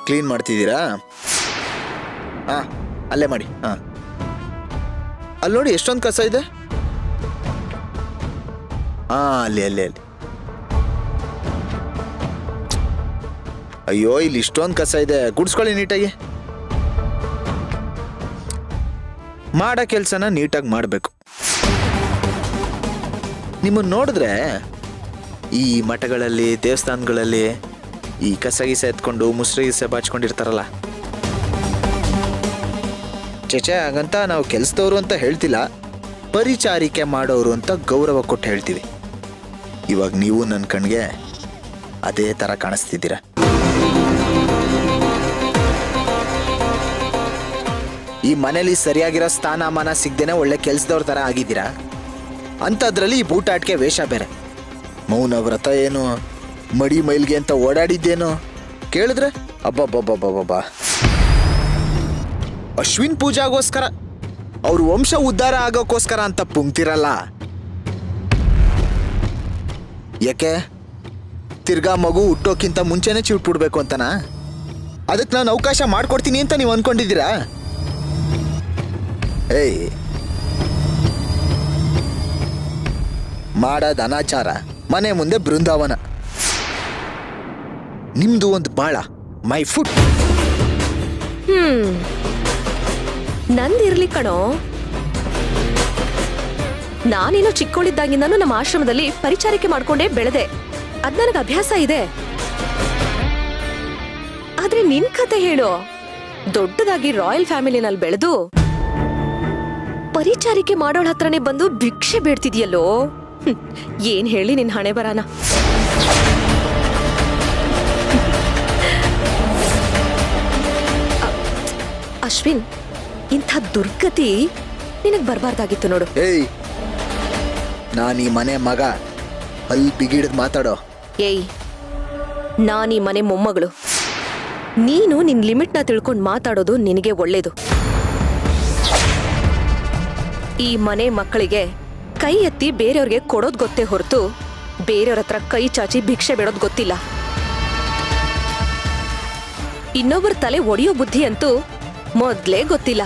Clean ಮಾಡ್ತಿದ್ದೀರಾ? ಹಾ, ಅಲ್ಲೇ ಮಾಡಿ. ಹಾ, ಅಲ್ಲಿ ನೋಡಿ ಎಷ್ಟೊಂದು ಕಸ ಇದೆ. ಹಾ, ಅಲ್ಲಿ ಅಲ್ಲಿ ಅಲ್ಲಿ. ಅಯ್ಯೋ, ಇಲ್ಲಿ ಇಷ್ಟೊಂದು ಕಸ ಇದೆ, ಗುಡ್ಸ್ಕೊಳ್ಳಿ ನೀಟಾಗಿ. ಮಾಡೋ ಕೆಲಸನ ನೀಟಾಗಿ ಮಾಡಬೇಕು. ನಿಮ್ಮನ್ನು ನೋಡಿದ್ರೆ ಈ ಮಠಗಳಲ್ಲಿ, ದೇವಸ್ಥಾನಗಳಲ್ಲಿ ಈ ಕಸ ಗೀಸ ಎತ್ಕೊಂಡು ಮುಸ್ರೆ ಗೀಸ ಬಾಚ್ಕೊಂಡಿರ್ತಾರಲ್ಲ, ಚೇಚೆ ಹಾಗಂತ ನಾವು ಕೆಲಸದವರು ಅಂತ ಹೇಳ್ತಿಲ್ಲ, ಪರಿಚಾರಿಕೆ ಮಾಡೋರು ಅಂತ ಗೌರವ ಕೊಟ್ಟು ಹೇಳ್ತೀವಿ. ಇವಾಗ ನೀವು ನನ್ನ ಕಣ್ಗೆ ಅದೇ ಥರ ಕಾಣಿಸ್ತಿದ್ದೀರಾ. ಈ ಮನೇಲಿ ಸರಿಯಾಗಿರೋ ಸ್ಥಾನಮಾನ ಸಿಗ್ದೇನೆ ಒಳ್ಳೆ ಕೆಲಸದವ್ರ ಥರ ಆಗಿದ್ದೀರಾ. ಅಂಥದ್ರಲ್ಲಿ ಈ ಬೂಟಾಟಿಕೆ ವೇಷ ಬೇರೆ. ಮೌನ ವ್ರತ ಏನು, ಮಡಿ ಮೈಲ್ಗೆ ಅಂತ ಓಡಾಡಿದ್ದೇನು ಕೇಳಿದ್ರೆ ಅಬ್ಬಬ್ಬಬ್ಬಬ್ಬಬ್ಬಾ. ಅಶ್ವಿನ್ ಪೂಜಾಗೋಸ್ಕರ, ಅವ್ರ ವಂಶ ಉದ್ಧಾರ ಆಗೋಕ್ಕೋಸ್ಕರ ಅಂತ ಪುಂಕ್ತಿರಲ್ಲ. ಯಾಕೆ ತಿರ್ಗಾ ಮಗು ಹುಟ್ಟೋಕ್ಕಿಂತ ಮುಂಚೆನೇ ಚಿಟ್ಬಿಡ್ಬೇಕು ಅಂತನಾ? ಅದಕ್ಕೆ ನಾನು ಅವಕಾಶ ಮಾಡ್ಕೊಡ್ತೀನಿ ಅಂತ ನೀವು ಅನ್ಕೊಂಡಿದ್ದೀರಾ? ಏಯ್, ಮಾಡೋದು ಅನಾಚಾರ, ಮನೆ ಮುಂದೆ ಬೃಂದಾವನ. ನಿಮ್ದು ಒಂದು ಬಾಳ, ಮೈ ಫುಡ್. ನಂದಿರ್ಲಿ ಕಣೋ. ನಾನೇನೋ ಚಿಕ್ಕವಳಿದ್ದಾಗಿಂದನೂ ನಮ್ಮ ಆಶ್ರಮದಲ್ಲಿ ಪರಿಚಾರಿಕೆ ಮಾಡ್ಕೊಂಡೇ ಬೆಳೆದೆ. ಅದ್ ನನಗೆ ಅಭ್ಯಾಸ ಇದೆ. ಆದ್ರೆ ನಿನ್ ಕತೆ ಹೇಳು. ದೊಡ್ಡದಾಗಿ ರಾಯಲ್ ಫ್ಯಾಮಿಲಿನಲ್ಲಿ ಬೆಳೆದು ಪರಿಚಾರಿಕೆ ಮಾಡೋಳ ಹತ್ರನೇ ಬಂದು ಭಿಕ್ಷೆ ಬೇಡ್ತಿದ್ಯಲ್ಲೋ. ಏನ್ ಹೇಳಿ ನಿನ್ ಹಣೆ ಬರಾನ. ಅಶ್ವಿನ್, ಇಂಥ ದುರ್ಗತಿ ನಿನಗ್ ಬರ್ಬಾರ್ದಾಗಿತ್ತು ನೋಡು. ಏಯ್, ನಾನು ಈ ಮನೆ ಮಗ, ಅಲ್ಲಿ ಬಿಗಿಡಿದ್ ಮಾತಾಡೋ. ಏಯ್, ನಾನೀ ಮನೆ ಮೊಮ್ಮಗಳು. ನೀನು ನಿನ್ ಲಿಮಿಟ್ನ ತಿಳ್ಕೊಂಡು ಮಾತಾಡೋದು ನಿನಗೆ ಒಳ್ಳೇದು. ಈ ಮನೆ ಮಕ್ಕಳಿಗೆ ಕೈ ಎತ್ತಿ ಬೇರೆಯವ್ರಿಗೆ ಕೊಡೋದ್ ಗೊತ್ತೇ ಹೊರತು ಬೇರೆಯವ್ರ ಹತ್ರ ಕೈ ಚಾಚಿ ಭಿಕ್ಷೆ ಬೇಡೋದ್ ಗೊತ್ತಿಲ್ಲ. ಇನ್ನೊಬ್ಬರ ತಲೆ ಒಡೆಯೋ ಬುದ್ಧಿ ಅಂತೂ ಮೊದ್ಲೇ ಗೊತ್ತಿಲ್ಲ.